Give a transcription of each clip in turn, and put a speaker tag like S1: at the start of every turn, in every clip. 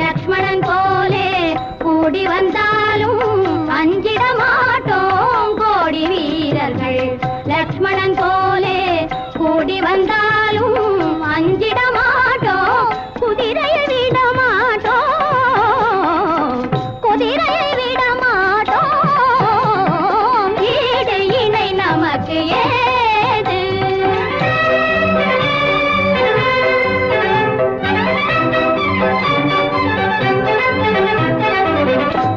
S1: லக்ஷ்மணன் போலே கூடி வந்தாலும் அஞ்சிட மாட்டோம் கோடி வீரர்கள். லக்ஷ்மணன் போலே கூடி வந்தாலும் அஞ்சிட மாட்டோம், குதிரையை விட மாட்டோம், குதிரையை விட மாட்டோம். ஈடு இணை நமக்கு ஏது?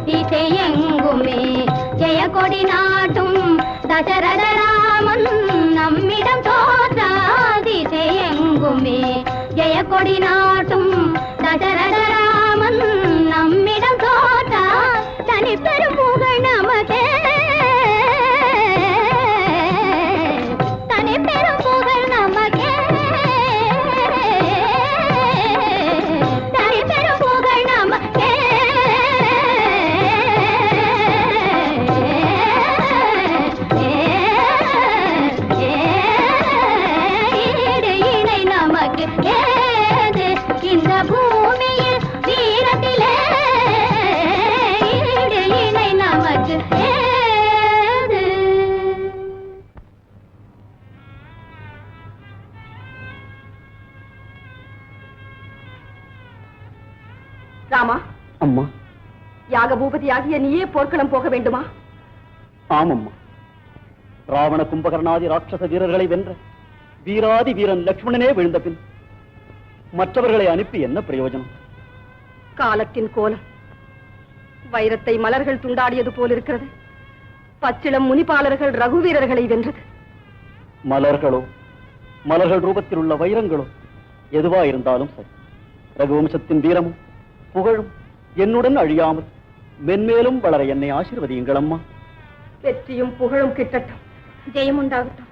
S1: திசையெங்குமே ஜெயக்கொடி நாட்டும் தசரத ராமன் நம்மிடம் தோற்றா. திசையெங்குமே ஜெயக்கொடி நாட்டும் தசரத ராமன் நம்மிடம் தோற்றா. தனி பெரும் புகழ் நமக்கே, தனி பெரும் புகழ் நமக்கே, தனி பெரும் புகழ் நமக்கே. ஈடு இணை நமக்கு ஏது இந்த பூமியில் வீரத்திலே? ஈடு இணை நமக்கு ஏது?
S2: ராமா,
S3: அம்மா.
S2: யாக பூபதியாகிய நீயே போர்க்களம் போக வேண்டுமா?
S3: ஆமம்மா. ராவண கும்பகர்ணாதி ராட்சச வீரர்களை வென்ற வீராதி வீரன் லக்ஷ்மணனே விழுந்த பின் மற்றவர்களை அனுப்பி என்ன பிரயோஜனம்?
S2: காலத்தின் கோலம் வைரத்தை மலர்கள் துண்டாடியது போலிருக்கிறது. பச்சிளம் முனிபாலர்கள் ரகுவீரர்களை வென்றது.
S3: மலர்களோ மலர்கள் ரூபத்தில் உள்ள வைரங்களோ எதுவா இருந்தாலும் சரி, ரகுவம்சத்தின் வீரமும் புகழும் என்னுடன் அழியாமல் மென்மேலும் வளர என்னை ஆசீர்வதியுங்கள் அம்மா.
S2: வெற்றியும் புகழும் கிட்டட்டும்.
S1: ஜெயம் உண்டாகட்டும்.